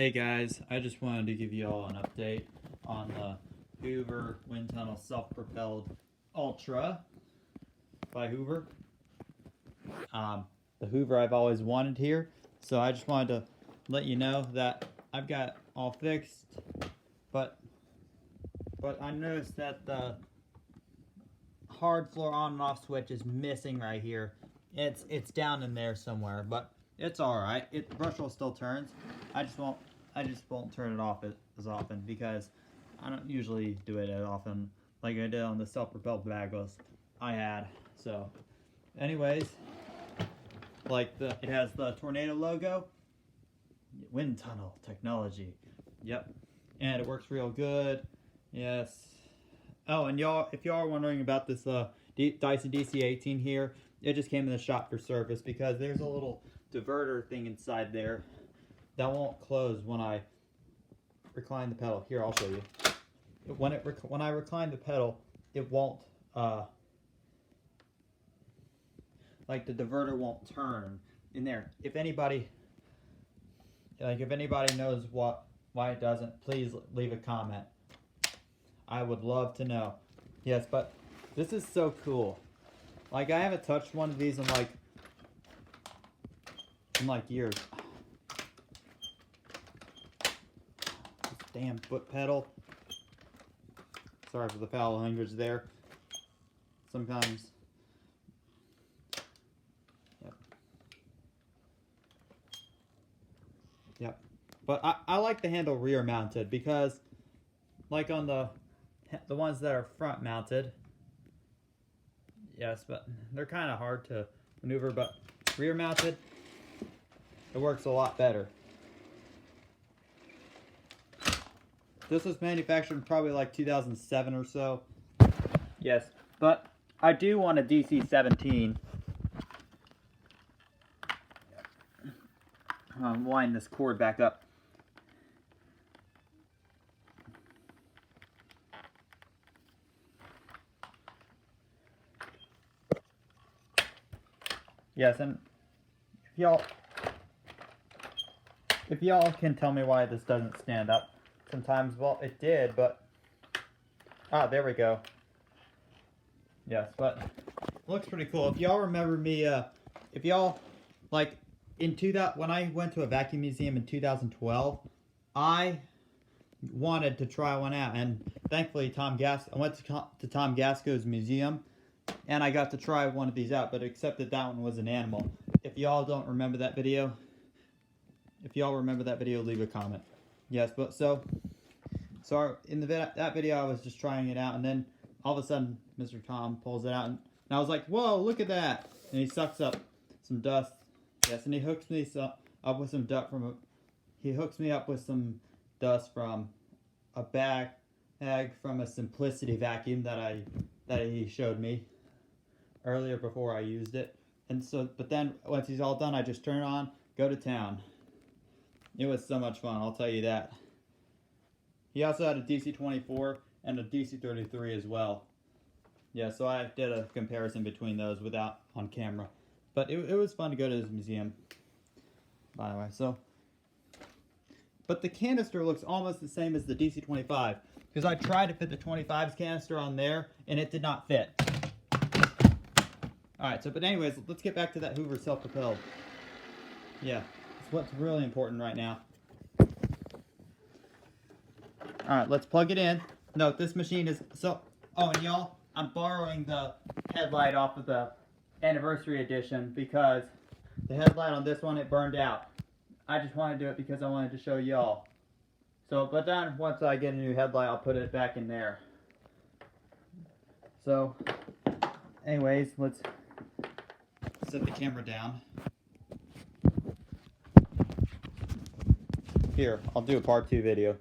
Hey guys, I just wanted to give you all an update on the Hoover Windtunnel Self-Propelled Ultra by Hoover. The Hoover I've always wanted here, so I just wanted to let you know that I've got all fixed, but I noticed that the hard floor on and off switch is missing right here. It's down in there somewhere, but it's alright. The brush roll still turns. I just won't turn it off as often because I don't usually do it as often like I did on the self-propelled bagless I had. So anyways, like it has the tornado logo, Windtunnel technology. Yep. And it works real good. Yes. Oh, and y'all, if y'all are wondering about this Dyson DC-18 here, it just came in the shop for service because there's a little diverter thing inside there that won't close when I recline the pedal. Here, I'll show you. When I recline the pedal, it won't like the diverter won't turn in there. If anybody knows why it doesn't, please leave a comment. I would love to know. Yes, but this is so cool. Like, I haven't touched one of these in like years. This damn foot pedal. Sorry for the foul language there. Sometimes. Yep. Yep. But I like the handle rear mounted because, like on the ones that are front mounted, yes, but they're kind of hard to maneuver, but rear mounted, it works a lot better. This was manufactured in probably like 2007 or so. Yes, but I do want a DC-17. I'm winding this cord back up. Yes, and if y'all can tell me why this doesn't stand up sometimes, well, it did, but there we go. Yes, but it looks pretty cool. If y'all remember me, if y'all like when I went to a vacuum museum in 2012, I wanted to try one out, and thankfully I went to Tom Gasco's museum, and I got to try one of these out, but except that one was an animal. If y'all don't remember that video, leave a comment. Yes, but so in that video I was just trying it out, and then all of a sudden Mr. Tom pulls it out, and I was like, whoa, look at that! And he sucks up some dust. Yes, and he hooks me up with some dust from a bag from a Simplicity vacuum that he showed me earlier before I used it. And so, but then once he's all done, I just turn it on, go to town. It was so much fun, I'll tell you that. He also had a DC-24 and a DC-33 as well. Yeah, so I did a comparison between those without on camera. But it was fun to go to this museum, by the way. So, but the canister looks almost the same as the DC-25 because I tried to fit the 25's canister on there and it did not fit. Alright, but anyways, let's get back to that Hoover self-propelled. Yeah, it's what's really important right now. Alright, let's plug it in. Note, this machine is oh, and y'all, I'm borrowing the headlight off of the anniversary edition because the headlight on this one, it burned out. I just wanted to do it because I wanted to show y'all. So, but then once I get a new headlight, I'll put it back in there. So, anyways, let's set the camera down. Here, I'll do a part 2 video.